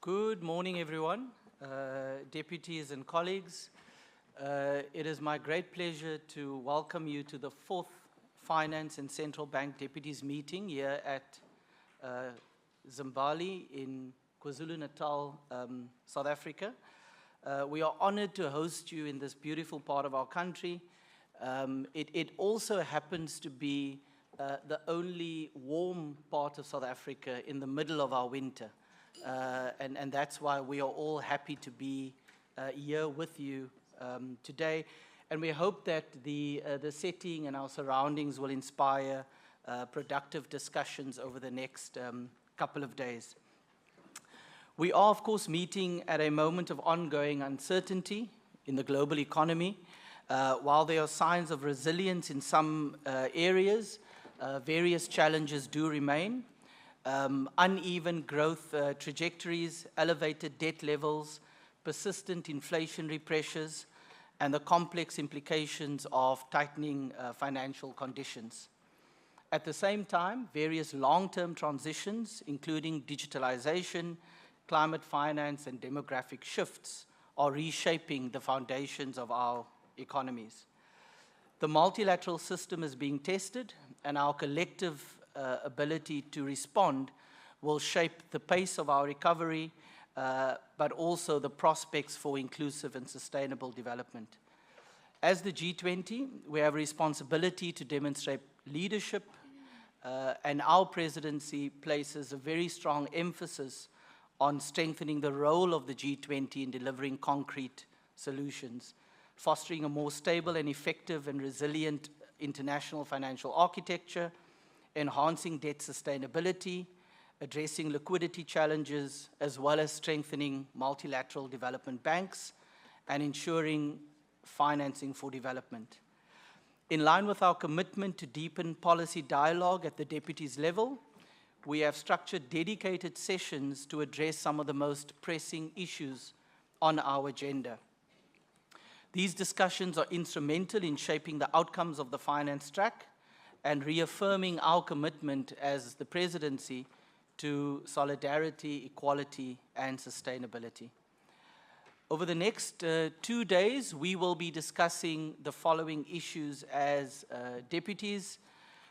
Good morning, everyone, deputies and colleagues. It is my great pleasure to welcome you to the 4th Finance and Central Bank Deputies meeting here at Zimbali in KwaZulu-Natal, South Africa. We are honored to host you in this beautiful part of our country. It also happens to be the only warm part of South Africa in the middle of our winter. And that's why we are all happy to be here with you today. And we hope that the setting and our surroundings will inspire productive discussions over the next couple of days. We are, of course, meeting at a moment of ongoing uncertainty in the global economy. While there are signs of resilience in some areas, various challenges do remain. Uneven growth trajectories, elevated debt levels, persistent inflationary pressures, and the complex implications of tightening financial conditions. At the same time, various long-term transitions, including digitalization, climate finance, and demographic shifts, are reshaping the foundations of our economies. The multilateral system is being tested, and our collective ability to respond will shape the pace of our recovery, but also the prospects for inclusive and sustainable development. As the G20, we have a responsibility to demonstrate leadership, and our presidency places a very strong emphasis on strengthening the role of the G20 in delivering concrete solutions, fostering a more stable and effective and resilient international financial architecture, enhancing debt sustainability, addressing liquidity challenges, as well as strengthening multilateral development banks and ensuring financing for development. In line with our commitment to deepen policy dialogue at the deputies level, we have structured dedicated sessions to address some of the most pressing issues on our agenda. These discussions are instrumental in shaping the outcomes of the finance track and reaffirming our commitment as the presidency to solidarity, equality, and sustainability. Over the next 2 days, we will be discussing the following issues as deputies.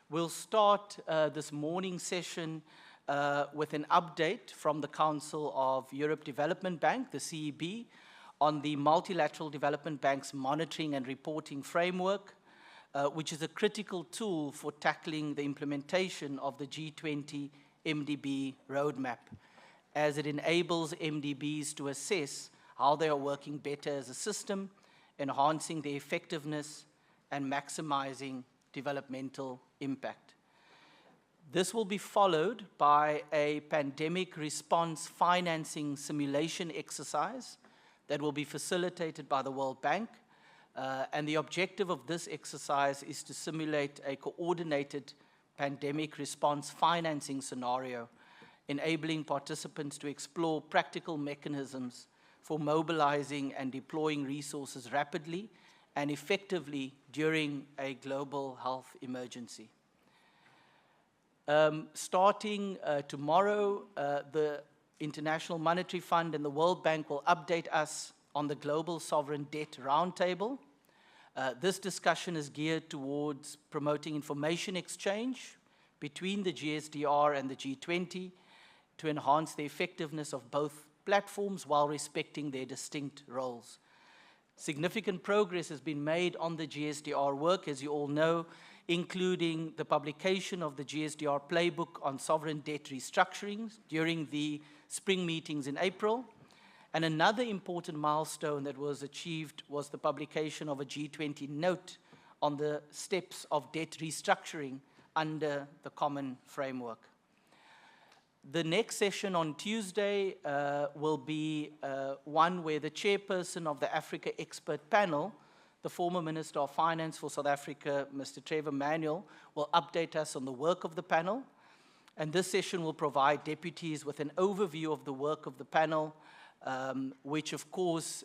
We'll start this morning session with an update from the Council of Europe Development Bank, the CEB, on the Multilateral Development Bank's monitoring and reporting framework, which is a critical tool for tackling the implementation of the G20 MDB roadmap, as it enables MDBs to assess how they are working better as a system, enhancing their effectiveness and maximizing developmental impact. This will be followed by a pandemic response financing simulation exercise that will be facilitated by the World Bank. And the objective of this exercise is to simulate a coordinated pandemic response financing scenario, enabling participants to explore practical mechanisms for mobilizing and deploying resources rapidly and effectively during a global health emergency. Starting tomorrow, the International Monetary Fund and the World Bank will update us on the Global Sovereign Debt Roundtable. This discussion is geared towards promoting information exchange between the GSDR and the G20 to enhance the effectiveness of both platforms while respecting their distinct roles. Significant progress has been made on the GSDR work, as you all know, including the publication of the GSDR playbook on sovereign debt restructuring during the spring meetings in April. And another important milestone that was achieved was the publication of a G20 note on the steps of debt restructuring under the common framework. The next session on Tuesday will be one where the chairperson of the Africa Expert Panel, the former Minister of Finance for South Africa, Mr. Trevor Manuel, will update us on the work of the panel. And this session will provide deputies with an overview of the work of the panel, which of course,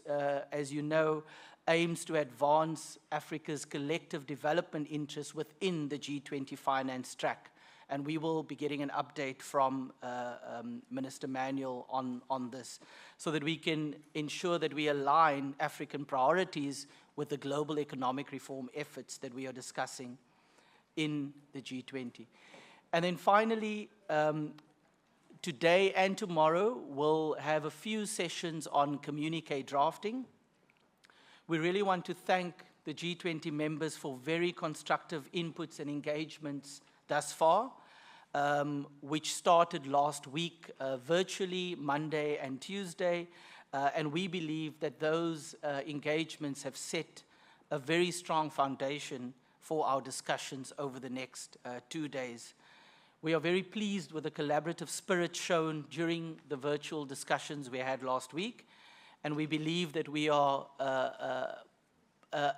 as you know, aims to advance Africa's collective development interests within the G20 finance track and we will be getting an update from Minister Manuel on this, so that we can ensure that we align African priorities with the global economic reform efforts that we are discussing in the G20. And then finally, today and tomorrow, we'll have a few sessions on communique drafting. We really want to thank the G20 members for very constructive inputs and engagements thus far, which started last week virtually, Monday and Tuesday, and we believe that those engagements have set a very strong foundation for our discussions over the next 2 days. We are very pleased with the collaborative spirit shown during the virtual discussions we had last week, and we believe that we are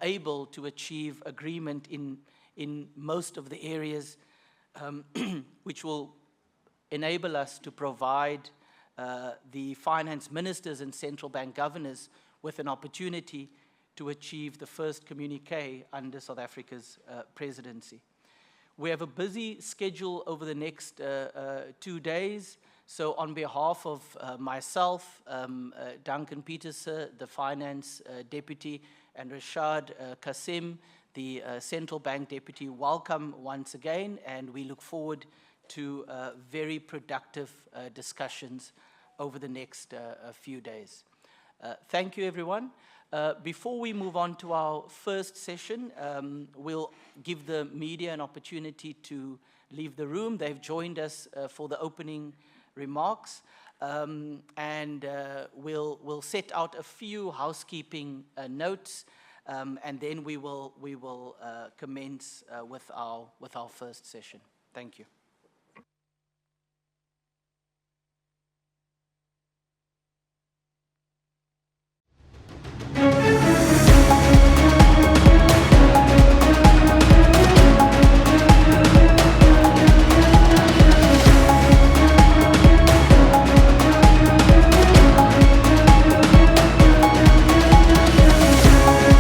able to achieve agreement in most of the areas which will enable us to provide the finance ministers and central bank governors with an opportunity to achieve the first communique under South Africa's presidency. We have a busy schedule over the next 2 days. So on behalf of myself, Duncan Pieterse, the finance deputy, and Rashad Kasim, the central bank deputy, welcome once again, and we look forward to very productive discussions over the next few days. Thank you, everyone. Before we move on to our first session, we'll give the media an opportunity to leave the room. They've joined us for the opening remarks, and we'll set out a few housekeeping notes, and then we will commence with our first session. Thank you.